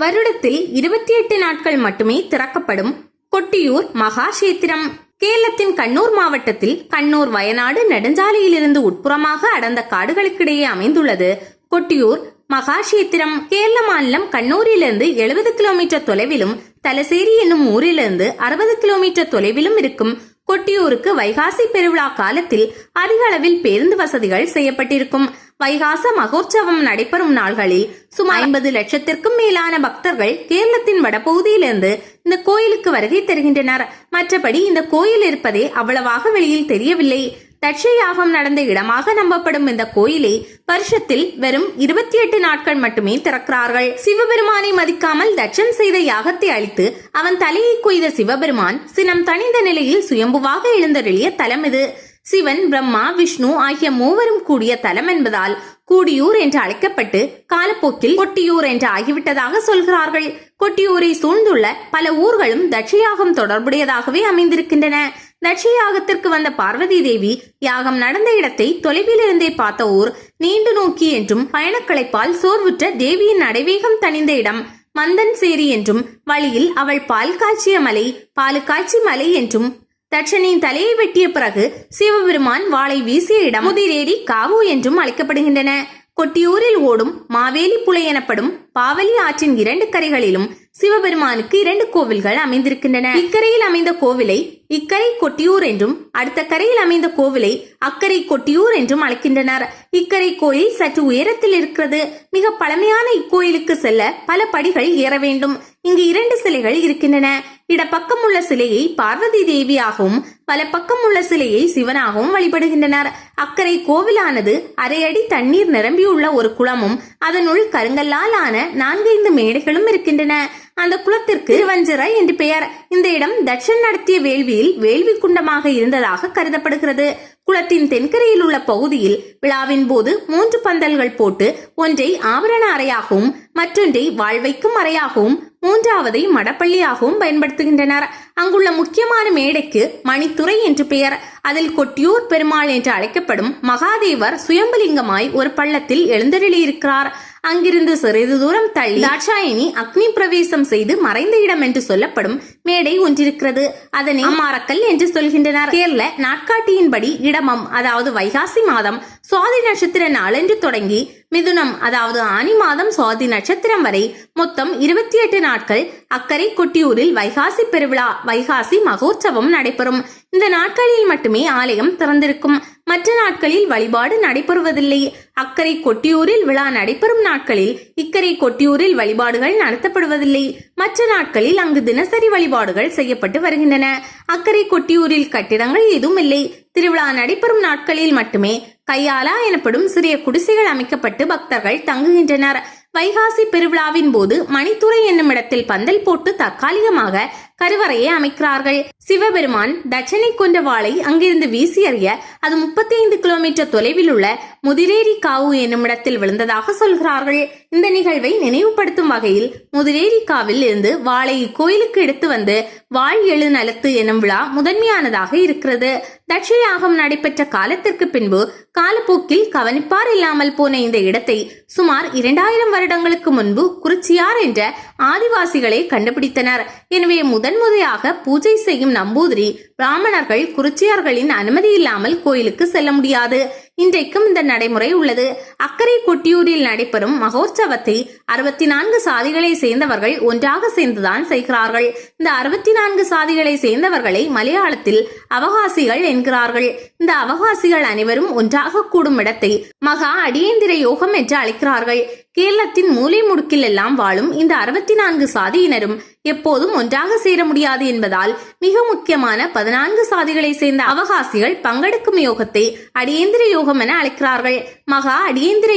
வருடத்தில் 28 நாட்கள் மட்டுமே திறக்கப்படும் கொட்டியூர் மகாஷேத்திரம். கேரளத்தின் கண்ணூர் மாவட்டத்தில் கண்ணூர் வயநாடு நெடுஞ்சாலையிலிருந்து உட்புறமாக அடர்ந்த காடுகளுக்கிடையே அமைந்துள்ளது கொட்டியூர் மகாஷேத்திரம். கேரள மாநிலம் கண்ணூரிலிருந்து 70 கிலோமீட்டர் தொலைவிலும் தலசேரி என்னும் ஊரிலிருந்து 60 கிலோமீட்டர் தொலைவிலும் இருக்கும் கொட்டியூருக்கு வைகாசி பெருவிழா காலத்தில் அதிக அளவில் பேருந்து வசதிகள் செய்யப்பட்டிருக்கும். வைகாச மகோற்சவம் நடைபெறும் நாள்களில் சுமார் 50 லட்சத்திற்கும் மேலான பக்தர்கள் கேரளத்தின் வடபகுதியிலிருந்து இந்த கோயிலுக்கு வருகை தருகின்றனர். மற்றபடி இந்த கோயில் இருப்பதே அவ்வளவாக வெளியில் தெரியவில்லை. தட்ச யாகம் நடந்த இடமாக நம்பப்படும் இந்த கோயிலை வருஷத்தில் வெறும் 28 நாட்கள் மட்டுமே திறக்கிறார்கள். சிவபெருமானை மதிக்காமல் தட்சன் செய்த யாகத்தை அழித்து அவன் தலையை கொய்த சிவபெருமான் சினம் தணிந்த நிலையில் சுயம்புவாக எழுந்தருளிய தலம் இது. சிவன், பிரம்மா, விஷ்ணு ஆகிய மூவரும் கூடிய தலம் என்பதால் கூடியூர் என்று அழைக்கப்பட்டு காலப்போக்கில் கொட்டியூர் என்று ஆகிவிட்டதாக சொல்கிறார்கள். கொட்டியூரை சூழ்ந்துள்ள பல ஊர்களும் தட்சயாகம் தொடர்புடையதாகவே அமைந்திருக்கின்றன. தட்சயாகத்திற்கு வந்த பார்வதி தேவி யாகம் நடந்த இடத்தை தொலைவில் இருந்தே பார்த்த ஊர் நீண்டு நோக்கி என்றும், பயணக்களைப்பால் சோர்வுற்ற தேவியின் நடைவேகம் தணிந்த இடம் மந்தன் சேரி என்றும், வழியில் அவள் பால் காய்ச்சிய மலை பாலுக்காய்ச்சி மலை என்றும், தட்சனின் தலையை வெட்டிய பிறகு சிவபெருமான் வாளை வீசிய இடம் முதிரேரி காவு என்றும் அழைக்கப்படுகின்றன. கொட்டியூரில் ஓடும் மாவேலி புலை எனப்படும் பாவலி ஆற்றின் 2 கரைகளிலும் சிவபெருமானுக்கு 2 கோவில்கள் அமைந்திருக்கின்றன. இக்கரையில் அமைந்த கோவிலை இக்கரை கொட்டியூர் என்றும், அடுத்த கரையில் அமைந்த கோவிலை அக்கரை கொட்டியூர் என்றும் அழைக்கின்றனர். இக்கரை கோயில் சற்று உயரத்தில் இருக்கிறது. மிக பழமையான இக்கோயிலுக்கு செல்ல பல படிகள் ஏற வேண்டும். இங்கு 2 சிலைகள் இருக்கின்றன. இடப்பக்கம் உள்ள சிலையை பார்வதி தேவியாகவும் வலப்பக்கம் உள்ள சிலையை சிவனாகவும் வழிபடுகின்றனர். அக்கரை கோவிலானது அரை அடி தண்ணீர் நிரம்பியுள்ள ஒரு குளமும் அதனுள் கருங்கல்லால் ஆன 4-5 மேடைகளும் இருக்கின்றன. அந்த குளத்திற்கு திருவஞ்சர என்று பெயர். இந்த இடம் தட்சன் நடத்திய வேள்வியில் வேள்வி குண்டமாக இருந்ததாக கருதப்படுகிறது. குளத்தின் தென்கரையில் உள்ள பகுதியில் விழாவின் போது 3 பந்தல்கள் போட்டு ஒன்றை ஆபரண அறையாகவும், மற்றொன்றை வாழ்வைக்கும் அறையாகவும், 3வதை மடப்பள்ளியாகவும் பயன்படுத்துகின்றனர். அங்குள்ள முக்கியமான மேடைக்கு மணித்துறை என்று பெயர். அதில் கொட்டியூர் பெருமாள் என்று அழைக்கப்படும் மகாதேவர் சுயம்பலிங்கமாய் ஒரு பள்ளத்தில் எழுந்தருளியிருக்கிறார். அங்கிருந்து சிறிது தூரம் தள்ளி தாட்சாயணி அக்னி பிரவேசம் செய்து மறைந்த இடம் என்று சொல்லப்படும் மேடை ஒன்றிருக்கிறது. அதனை அம்மாரக்கல் என்று சொல்கின்றனர். கேரள நாட்காட்டியின்படி இடமம், அதாவது வைகாசி மாதம் சுவாதி நட்சத்திர நாளன்று தொடங்கி மிதுனம், அதாவது ஆனி மாதம் சுவாதி நட்சத்திரம் வரை மொத்தம் 28 நாட்கள் அக்கரை கொட்டியூரில் வைகாசி பெருவிழா வைகாசி மகோற்சவம் நடைபெறும். இந்த நாட்களில் மட்டுமே ஆலயம் திறந்திருக்கும். மற்ற நாட்களில் வழிபாடு நடைபெறுவதில்லை. அக்கரை கொட்டியூரில் விழா நடைபெறும் நாட்களில் இக்கரை கொட்டியூரில் வழிபாடுகள் நடத்தப்படுவதில்லை. மற்ற நாட்களில் அங்கு தினசரி வழிபாடுகள் செய்யப்பட்டு வருகின்றன. அக்கரை கொட்டியூரில் கட்டிடங்கள் எதுவும் இல்லை. திருவிழா நடைபெறும் நாட்களில் மட்டுமே கையாலா எனப்படும் சிறிய குடிசைகள் அமைக்கப்பட்டு பக்தர்கள் தங்குகின்றனர். வைகாசி பெருவிழாவின் போது மணித்துறை என்னும் இடத்தில் பந்தல் போட்டு தற்காலிகமாக கருவறையை அமைக்கிறார்கள். சிவபெருமான் தட்சனை கொண்ட வாளை அங்கிருந்து வீசி எறிய அது 35 கிலோமீட்டர் தொலைவில் உள்ள முதிரேரி காவு என்னும் இடத்தில் விழுந்ததாக சொல்கிறார்கள். இந்த நிகழ்வை நினைவுபடுத்தும் வகையில் முதிரேரி காவில் இருந்து வாளை இக்கோயிலுக்கு எடுத்து வந்து வாழ் எழு நலத்து என்னும் விழா முதன்மையானதாக இருக்கிறது. தட்சயாகம் நடைபெற்ற காலத்திற்கு பின்பு காலப்போக்கில் கவனிப்பார் இல்லாமல் போன இந்த இடத்தை சுமார் 2000 வருடங்களுக்கு முன்பு குறிச்சியார் என்ற ஆதிவாசிகளை கண்டுபிடித்தனர். எனவே முதன்முறையாக பூஜை செய்யும் நம்பூதிரி பிராமணர்கள் குறிச்சியார்களின் அனுமதி இல்லாமல் கோயிலுக்கு செல்ல முடியாது. இன்றைக்கும் இந்த நடைமுறை உள்ளது. அக்கரை கொட்டியூரில் நடைபெறும் மகோற்சவத்தை 64 சாதிகளை சேர்ந்தவர்கள் ஒன்றாக சேர்ந்துதான் செய்கிறார்கள். இந்த 64 சாதிகளை சேர்ந்தவர்களை மலையாளத்தில் அவகாசிகள் என்கிறார்கள். இந்த அவகாசிகள் அனைவரும் ஒன்றாக கூடும் இடத்தை மகா அடியேந்திர யோகம் என்று அழைக்கிறார்கள். கேரளத்தின் மூலை முடுக்கில் எல்லாம் வாழும் இந்த 64 சாதியினரும் எப்போதும் ஒன்றாக சேர முடியாது என்பதால் மிக முக்கியமான 14 சாதிகளை சேர்ந்த அவகாசிகள் பங்கெடுக்கும் யோகத்தை அடியேந்திர யோகம் என அழைக்கிறார்கள். மகா அடியேந்திர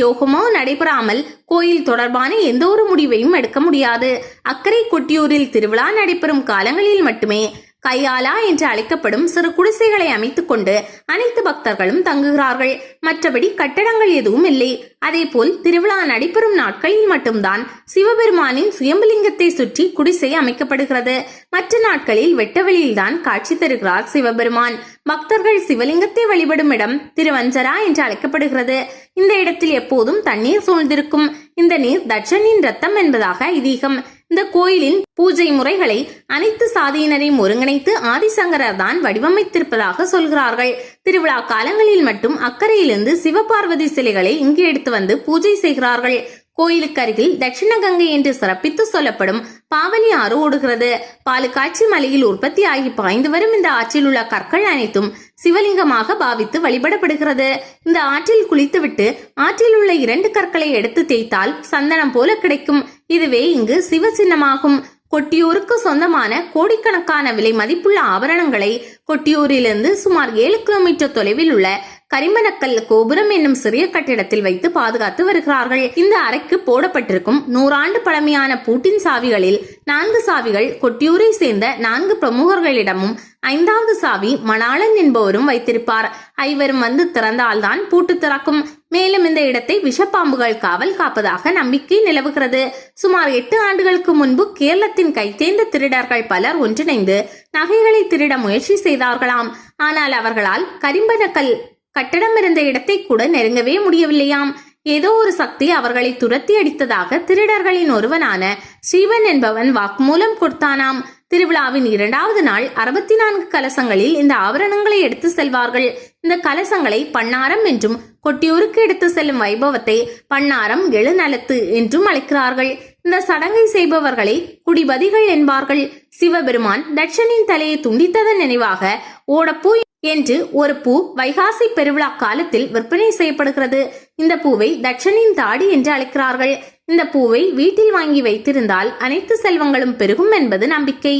யோகமோ நடைபெறாமல் கோயில் தொடர்பான எந்த ஒரு முடிவையும் எடுக்க முடியாது. அக்கரை கொட்டியூரில் திருவிழா நடைபெறும் காலங்களில் மட்டுமே கையாலா என்று அழைக்கப்படும் சிறு குடிசைகளை அமைத்துக் கொண்டு அனைத்து பக்தர்களும் தங்குகிறார்கள். மற்றபடி கட்டடங்கள் எதுவும் இல்லை. அதேபோல் திருவிழா நடைபெறும் நாட்களில் மட்டும்தான் சிவபெருமானின் சுயம்புலிங்கத்தை சுற்றி குடிசை அமைக்கப்படுகிறது. மற்ற நாட்களில் வெட்டவெளியில்தான் காட்சி தருகிறார் சிவபெருமான். பக்தர்கள் சிவலிங்கத்தை வழிபடும் இடம் திருவஞ்சரா என்று அழைக்கப்படுகிறது. இந்த இடத்தில் எப்போதும் தண்ணீர் சூழ்ந்திருக்கும். இந்த நீர் தட்சனின் ரத்தம் என்பதாக ஐதீகம். இந்த கோயிலின் பூஜை முறைகளை அனைத்து சாதியினரையும் ஒருங்கிணைத்து ஆதிசங்கரர் தான் வடிவமைத்திருப்பதாக சொல்கிறார்கள். திருவிழா காலங்களில் மட்டும் அக்கறையிலிருந்து சிவபார்வதி சிலைகளை இங்கு எடுத்து வந்து பூஜை செய்கிறார்கள். கோயிலுக்கு அருகில் தட்சிண கங்கை என்று சிறப்பித்து சொல்லப்படும் பாவனி ஆறு ஓடுகிறது. பாலுக்காட்சி மலையில் உற்பத்தி ஆகி பாய்ந்து வரும் இந்த ஆற்றில் உள்ள கற்கள் அனைத்தும் சிவலிங்கமாக பாவித்து வழிபடப்படுகிறது. இந்த ஆற்றில் குளித்துவிட்டு ஆற்றில் உள்ள 2 கற்களை எடுத்து தேய்த்தால் சந்தனம் போல கிடைக்கும். இதுவே இங்கு சிவ சின்னமாகும். கொட்டியூருக்கு சொந்தமான கோடிக்கணக்கான விலை மதிப்புள்ள ஆபரணங்களை கொட்டியூரிலிருந்து சுமார் 7 கிலோமீட்டர் தொலைவில் உள்ள கரிமனக்கல் கோபுரம் என்னும் சிறிய கட்டிடத்தில் வைத்து பாதுகாத்து வருகிறார்கள். இந்த அறைக்கு போடப்பட்டிருக்கும் 100 ஆண்டு பழமையான பூட்டின் சாவிகளில் 4 சாவிகள் கொட்டியூரை சேர்ந்த 4 பிரமுகர்களிடமும் 5வது சாவி மணாளன் என்பவரும் வைத்திருப்பார். ஐவரும் வந்து திறந்தால்தான் பூட்டு திறக்கும். மேலும் இந்த இடத்தை விஷப்பாம்புகள் காவல் காப்பதாக நம்பிக்கை நிலவுகிறது. சுமார் 8 ஆண்டுகளுக்கு முன்பு கேரளத்தின் கைத்தேர்ந்த திருடர்கள் பலர் ஒன்றிணைந்து நகைகளை திருட முயற்சி செய்தார்களாம். ஆனால் அவர்களால் கரிம்பனக்கல் கட்டடம் இருந்த இடத்தை கூட நெருங்கவே முடியவில்லையாம். ஏதோ ஒரு சக்தி அவர்களை துரத்தி அடித்ததாக திருடர்களின் ஒருவனான ஸ்ரீவன் என்பவன் வாக்குமூலம் கொடுத்தானாம். திருவிழாவின் 2வது நாள் 64 கலசங்களில் இந்த ஆபரணங்களை எடுத்து செல்வார்கள். இந்த கலசங்களை பன்னாரம் என்றும் கொட்டியூருக்கு எடுத்து செல்லும் வைபவத்தை பன்னாரம் எழுநலத்து என்றும் அழைக்கிறார்கள். இந்த சடங்கை செய்பவர்களை குடிபதிகள் என்பார்கள். சிவபெருமான் தட்சனின் தலையை துண்டித்ததன் நினைவாக ஓடப்பூ என்று ஒரு பூ வைகாசி பெருவிழா காலத்தில் விற்பனை செய்யப்படுகிறது. இந்த பூவை தட்சனின் தாடி என்று அழைக்கிறார்கள். இந்த பூவை வீட்டில் வாங்கி வைத்திருந்தால் அனைத்து செல்வங்களும் பெருகும் என்பது நம்பிக்கை.